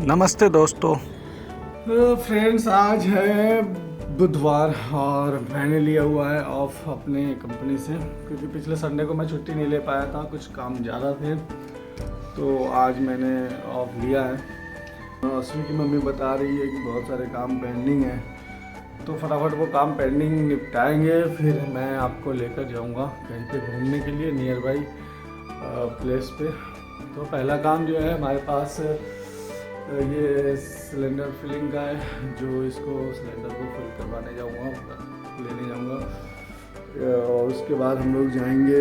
नमस्ते दोस्तों। फ्रेंड्स, आज है बुधवार और मैंने लिया हुआ है ऑफ अपने कंपनी से, क्योंकि पिछले संडे को मैं छुट्टी नहीं ले पाया था, कुछ काम ज़्यादा थे, तो आज मैंने ऑफ लिया है। अश्विनी की मम्मी बता रही है कि बहुत सारे काम पेंडिंग है, तो फटाफट वो काम पेंडिंग निपटाएंगे, फिर मैं आपको लेकर जाऊंगा कहीं पे घूमने के लिए नियर बाई प्लेस पे। तो पहला काम जो है हमारे पास ये सिलेंडर फिलिंग का है, जो इसको सिलेंडर को फिल करवाने जाऊंगा, लेने जाऊंगा। और उसके बाद हम लोग जाएंगे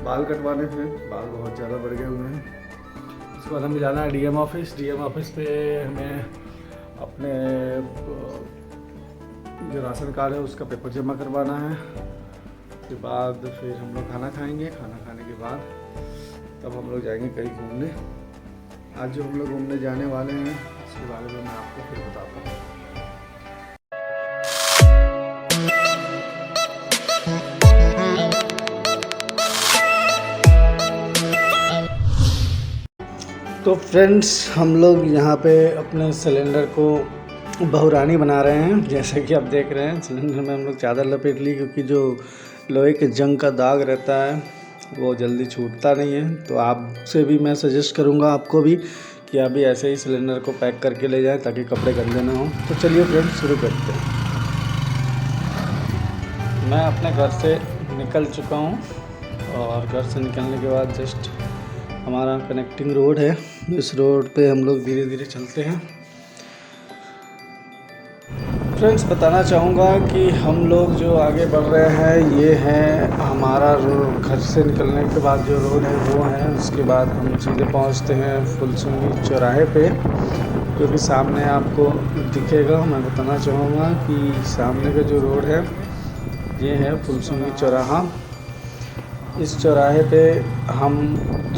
बाल कटवाने पे, बाल बहुत ज़्यादा बढ़ गए हुए हैं। उसके बाद हमें जाना है डीएम ऑफिस पे हमें अपने जो राशन कार्ड है उसका पेपर जमा करवाना है। उसके बाद फिर हम लोग खाना खाएंगे, खाना खाने के बाद तब हम लोग जाएंगे कहीं घूमने। आज जो हम लोग घूमने जाने वाले हैं उसके बारे में मैं आपको फिर बताता हूँ। तो फ्रेंड्स, हम लोग यहाँ पे अपने सिलेंडर को बहुरानी बना रहे हैं। जैसे कि आप देख रहे हैं, सिलेंडर में हम लोग चादर लपेट ली, क्योंकि जो लोहे के जंग का दाग रहता है वो जल्दी छूटता नहीं है। तो आपसे भी मैं सजेस्ट करूँगा आपको भी कि आप भी ऐसे ही सिलेंडर को पैक करके ले जाएं ताकि कपड़े गंदे ना हो। तो चलिए फ्रेंड्स, शुरू करते हैं। मैं अपने घर से निकल चुका हूँ और घर से निकलने के बाद जस्ट हमारा कनेक्टिंग रोड है, इस रोड पे हम लोग धीरे धीरे चलते हैं। फ्रेंड्स, बताना चाहूँगा कि हम लोग जो आगे बढ़ रहे हैं ये है हमारा घर से निकलने के बाद जो रोड है वो है। उसके बाद हम सीधे पहुँचते हैं फुलसुंगी चौराहे पे, जो कि सामने आपको दिखेगा। मैं बताना चाहूँगा कि सामने का जो रोड है ये है फुलसुंगी चौराहा। इस चौराहे पे हम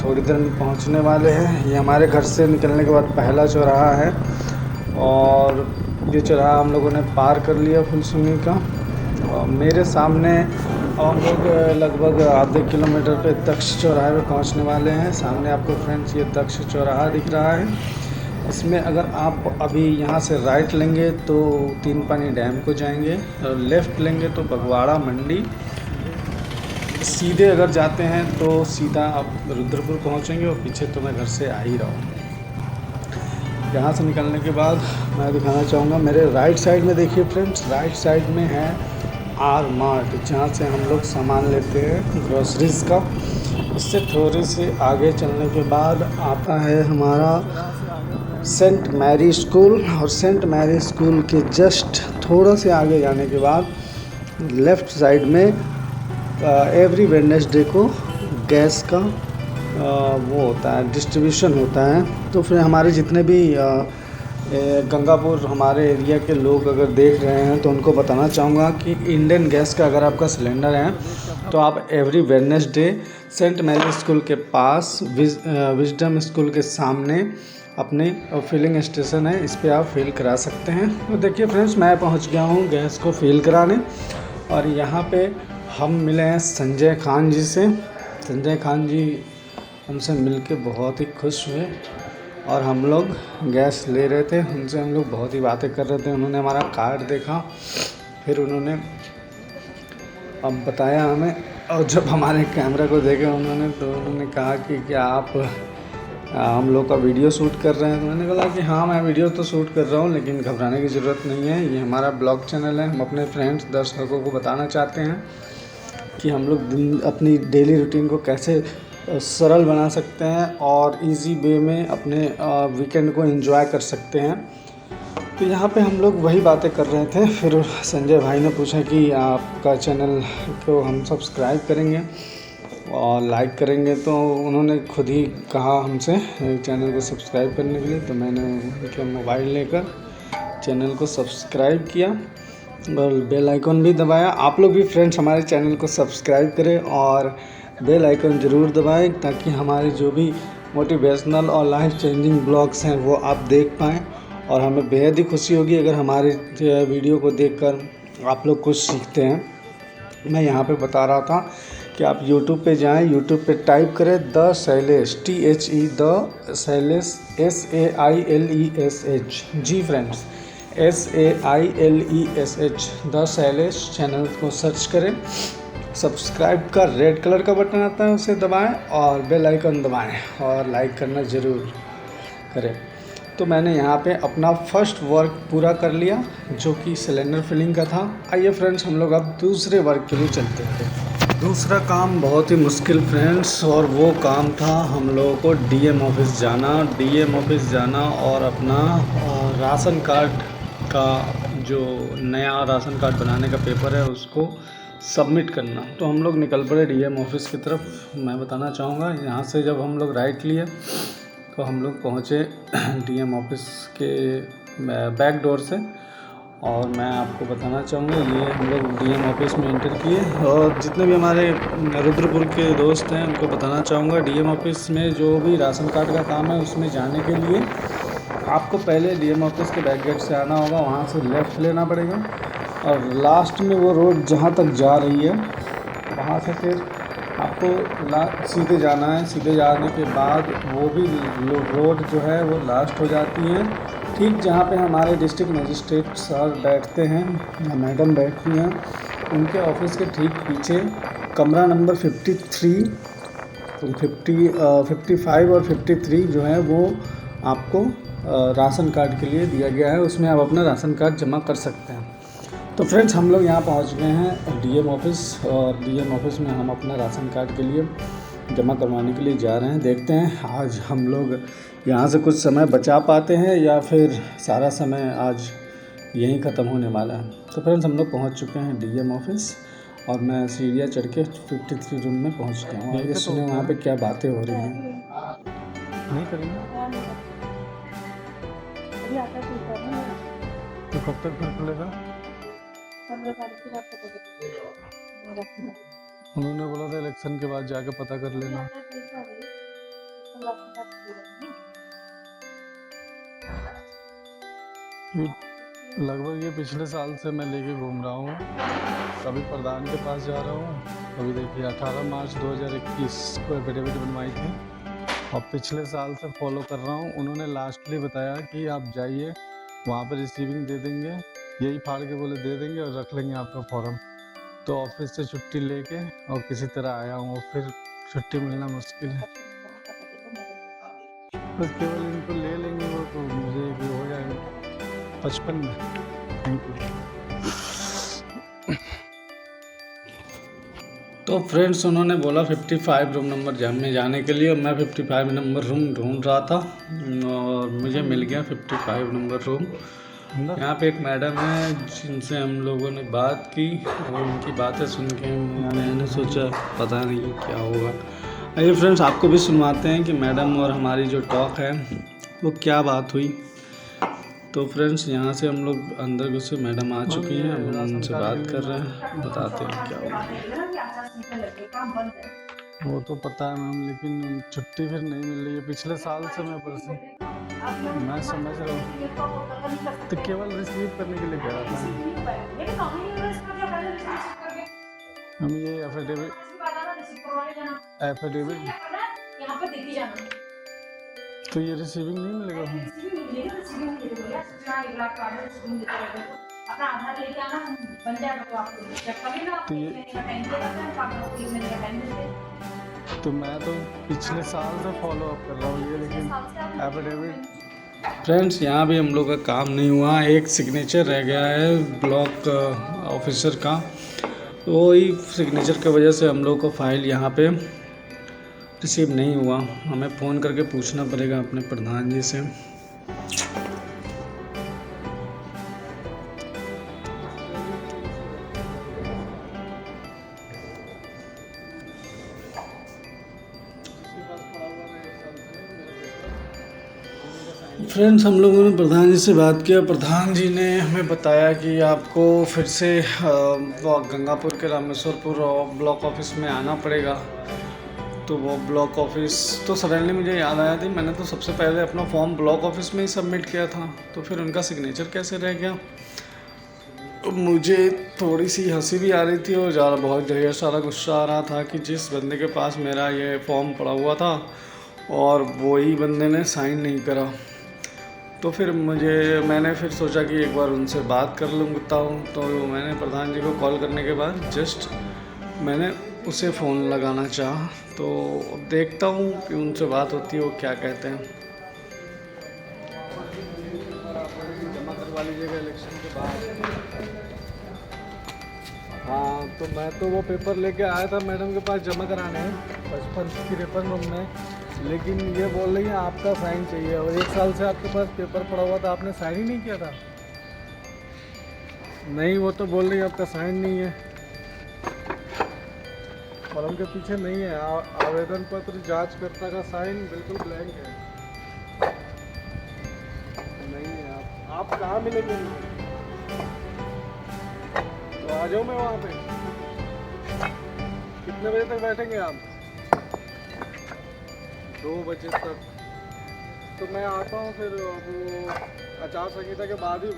थोड़ी देर में पहुँचने वाले हैं। ये हमारे घर से निकलने के बाद पहला चौराहा है और ये चौराहा हम लोगों ने पार कर लिया फुलसुंगी का। और मेरे सामने हम लोग लगभग आधे किलोमीटर पे तक्ष चौराहे पे पहुंचने वाले हैं। सामने आपको फ्रेंड्स ये तक्ष चौराहा दिख रहा है। इसमें अगर आप अभी यहाँ से राइट लेंगे तो तीन पानी डैम को जाएंगे, और लेफ़्ट लेंगे तो बगवाड़ा मंडी। सीधे अगर जाते हैं तो सीधा आप रुद्रपुर पहुँचेंगे, और पीछे तो मैं घर से आ ही रहा हूँ। यहाँ से निकलने के बाद मैं दिखाना चाहूँगा, मेरे राइट साइड में देखिए फ्रेंड्स, राइट साइड में है आर मार्ट, जहाँ से हम लोग सामान लेते हैं ग्रोसरीज़ का। इससे थोड़ी सी आगे चलने के बाद आता है हमारा सेंट मैरी स्कूल, और सेंट मैरी स्कूल के जस्ट थोड़ा से आगे जाने के बाद लेफ़्ट साइड में एवरी वेडनेसडे को गैस का वो होता है, डिस्ट्रीब्यूशन होता है। तो फिर हमारे जितने भी गंगापुर हमारे एरिया के लोग अगर देख रहे हैं तो उनको बताना चाहूँगा कि इंडियन गैस का अगर आपका सिलेंडर है तो आप every Wednesday saint Mary school के पास विजडम स्कूल के सामने अपने फिलिंग स्टेशन है, इस पर आप फिल करा सकते हैं। तो देखिए फ्रेंड्स, मैं पहुंच गया हूं गैस को फिल कराने, और यहां पे हम मिले हैं संजय खान जी से। संजय खान जी हमसे मिलके बहुत ही खुश हुए, और हम लोग गैस ले रहे थे, उनसे हम लोग बहुत ही बातें कर रहे थे। उन्होंने हमारा कार्ड देखा, फिर उन्होंने अब बताया हमें, और जब हमारे कैमरा को देखे उन्होंने तो उन्होंने कहा कि क्या आप हम लोग का वीडियो शूट कर रहे हैं। तो मैंने कहा कि हाँ, मैं वीडियो तो शूट कर रहा हूँ, लेकिन घबराने की ज़रूरत नहीं है, ये हमारा ब्लॉग चैनल है। हम अपने फ्रेंड्स दर्शकों को बताना चाहते हैं कि हम लोग अपनी डेली रूटीन को कैसे सरल बना सकते हैं और इजी वे में अपने वीकेंड को एंजॉय कर सकते हैं। तो यहाँ पे हम लोग वही बातें कर रहे थे। फिर संजय भाई ने पूछा कि आपका चैनल को हम सब्सक्राइब करेंगे और लाइक करेंगे, तो उन्होंने खुद ही कहा हमसे चैनल को सब्सक्राइब करने के लिए। तो मैंने उनके मोबाइल लेकर चैनल को सब्सक्राइब किया और बेल आइकन भी दबाया। आप लोग भी फ्रेंड्स हमारे चैनल को सब्सक्राइब करें और बेल आइकन ज़रूर दबाएं, ताकि हमारे जो भी मोटिवेशनल और लाइफ चेंजिंग ब्लॉग्स हैं वो आप देख पाएँ। और हमें बेहद ही खुशी होगी अगर हमारे वीडियो को देखकर आप लोग कुछ सीखते हैं। मैं यहाँ पे बता रहा था कि आप यूट्यूब पे जाएं, यूट्यूब पे टाइप करें the Shailesh, THE the Shailesh, SAILESH। जी friends, SAILESH the Shailesh channel को सर्च करें। सब्सक्राइब का रेड कलर का बटन आता है, उसे दबाएं और बेल आइकन दबाएं और लाइक करना ज़रूर करें। तो मैंने यहाँ पे अपना फर्स्ट वर्क पूरा कर लिया जो कि सिलेंडर फिलिंग का था। आइए फ्रेंड्स, हम लोग अब दूसरे वर्क के लिए चलते हैं। दूसरा काम बहुत ही मुश्किल फ्रेंड्स, और वो काम था हम लोगों को DM ऑफिस जाना और अपना राशन कार्ड का जो नया राशन कार्ड बनाने का पेपर है उसको सबमिट करना। तो हम लोग निकल पड़े DM ऑफिस की तरफ। मैं बताना चाहूँगा, यहाँ से जब हम लोग राइट लिए तो हम लोग पहुँचे DM ऑफिस के बैक डोर से। और मैं आपको बताना चाहूँगा, ये हम लोग DM ऑफिस में एंटर किए। और जितने भी हमारे रुद्रपुर के दोस्त हैं उनको बताना चाहूँगा, DM ऑफिस में जो भी राशन कार्ड का काम है उसमें जाने के लिए आपको पहले DM ऑफिस के बैक गेट से आना होगा, वहाँ से लेफ़्ट लेना पड़ेगा और लास्ट में वो रोड जहाँ तक जा रही है वहाँ से फिर आपको सीधे जाना है। सीधे जाने के बाद वो भी रोड जो है वो लास्ट हो जाती है, ठीक जहाँ पे हमारे डिस्ट्रिक्ट मजिस्ट्रेट सर बैठते हैं या मैडम बैठती हैं, उनके ऑफिस के ठीक पीछे कमरा नंबर 53, 55 और 53 जो है वो आपको राशन कार्ड के लिए दिया गया है। उसमें आप अपना राशन कार्ड जमा कर सकते हैं। तो फ्रेंड्स, हम लोग यहाँ पहुँच गए हैं DM ऑफिस, और DM ऑफिस में हम अपना राशन कार्ड के लिए जमा करवाने के लिए जा रहे हैं। देखते हैं आज हम लोग यहाँ से कुछ समय बचा पाते हैं या फिर सारा समय आज यहीं ख़त्म होने वाला है। तो फ्रेंड्स, हम लोग पहुँच चुके हैं DM ऑफिस और मैं सीढ़ियाँ चढ़ के 53 रूम में पहुँच गया हूँ। आइए सुने वहाँ पे क्या बातें हो रही हैं। नहीं करेंगे तो कब तक फिर खुलेगा? उन्होंने बोला था इलेक्शन के बाद जाके पता कर लेना। लगभग ये पिछले साल से मैं लेके घूम रहा हूँ, कभी प्रधान के पास जा रहा हूँ, कभी देखिए 18 मार्च 2021 को एफिडेविट बनवाई थी और पिछले साल से फॉलो कर रहा हूँ। उन्होंने लास्टली बताया कि आप जाइए, वहाँ पर रिसीविंग दे देंगे, यही फाड़ के बोले दे देंगे और रख लेंगे आपका फॉर्म। तो ऑफिस से छुट्टी लेके और किसी तरह आया हूँ, और फिर छुट्टी मिलना मुश्किल है। बस केवल इनको ले लेंगे वो, तो मुझे भी हो जाएगा 55 में। Thank you. तो फ्रेंड्स, उन्होंने बोला 55 रूम नंबर में जाने के लिए। मैं 55 नंबर रूम ढूंढ रहा था और मुझे मिल गया 55 नंबर रूम। यहाँ पे एक मैडम है जिनसे हम लोगों ने बात की और उनकी बातें सुन के मैंने सोचा पता नहीं क्या होगा। आइए फ्रेंड्स, आपको भी सुनवाते हैं कि मैडम और हमारी जो टॉक है वो क्या बात हुई। तो फ्रेंड्स, यहाँ से हम लोग अंदर घुसे, मैडम आ चुकी हैं, हम उनसे बात कर रहे हैं, बताते हैं क्या होगा। वो तो पता है मैम, लेकिन छुट्टी फिर नहीं मिल रही है। पिछले साल से मैं समझ रहा हूँ, तो केवल रिसीव करने के लिए कह रहा था। हम ये एफिडेविट तो ये रिसीविंग नहीं मिलेगा। तो मैं तो पिछले साल से फॉलो अप कर रहा हूँ ये, लेकिन एफिडेविट। फ्रेंड्स, यहाँ भी हम लोग का काम नहीं हुआ, एक सिग्नेचर रह गया है ब्लॉक ऑफिसर का। वही सिग्नेचर की वजह से हम लोग को फाइल यहाँ पे रिसीव नहीं हुआ। हमें फ़ोन करके पूछना पड़ेगा अपने प्रधान जी से। फ्रेंड्स, हम लोगों ने प्रधान जी से बात किया। प्रधान जी ने हमें बताया कि आपको फिर से गंगापुर के रामेश्वरपुर ब्लॉक ऑफिस में आना पड़ेगा। तो वो ब्लॉक ऑफिस तो सडनली मुझे याद आया थी, मैंने तो सबसे पहले अपना फॉर्म ब्लॉक ऑफिस में ही सबमिट किया था, तो फिर उनका सिग्नेचर कैसे रह गया। मुझे थोड़ी सी हंसी भी आ रही थी और ज़्यादा बहुत ढेर सारा गुस्सा आ रहा था कि जिस बंदे के पास मेरा ये फॉर्म पड़ा हुआ था और वही बंदे ने साइन नहीं करा। तो फिर मैंने फिर सोचा कि एक बार उनसे बात कर लूँगा हूँ। तो मैंने प्रधान जी को कॉल करने के बाद जस्ट मैंने उसे फ़ोन लगाना चाहा। तो अब देखता हूँ कि उनसे बात होती है वो क्या कहते हैं। जमा करवा लीजिएगा इलेक्शन के बाद। हाँ तो मैं तो वो पेपर लेके आया था मैडम के पास जमा कराने 55-53 रूम में, लेकिन ये बोल रही है आपका साइन चाहिए और 1 साल से आपके पास पेपर पड़ा हुआ था, आपने साइन ही नहीं किया था। नहीं, वो तो बोल रही है आपका साइन नहीं है, फॉर्म के पीछे नहीं है। आवेदन पत्र जांचकर्ता का साइन बिल्कुल ब्लैंक है, नहीं है। आप कहाँ मिलेंगे? तो आ जाओ मैं वहाँ पे। कितने बजे तक बैठेंगे आप? 2 बजे तक। तो मैं आता हूँ फिर। वो आचार संहिता के बाद ही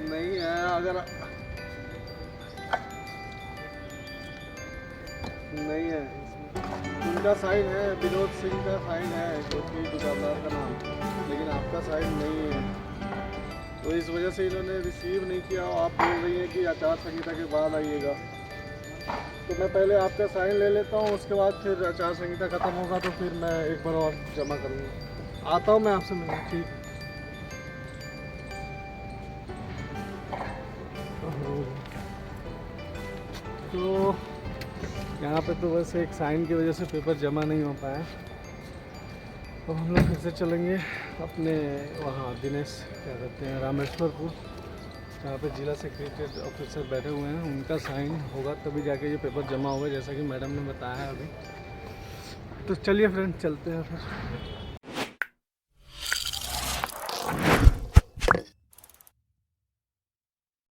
नहीं है। अगर नहीं है, उनका साइन है, विनोद सिंह का साइन है क्योंकि दुकानदार का नाम, लेकिन आपका साइन नहीं है। तो इस वजह से इन्होंने रिसीव नहीं किया। आप बोल रही हैं कि आचार संहिता के बाद आइएगा। तो मैं पहले आपका साइन ले लेता हूँ, उसके बाद फिर आचार संहिता ख़त्म होगा तो फिर मैं एक बार और जमा करूँगा। आता हूँ मैं आपसे मिलने। ठीक है। तो यहाँ पे तो बस एक साइन की वजह से पेपर जमा नहीं हो पाया। तो हम लोग फिर से चलेंगे अपने वहाँ दिनेश क्या कहते हैं रामेश्वरपुर, जहाँ पे जिला सेक्रेटरी ऑफिसर बैठे हुए हैं। उनका साइन होगा तभी जाके ये पेपर जमा होगा, जैसा कि मैडम ने बताया अभी। तो चलिए फ्रेंड चलते हैं फिर।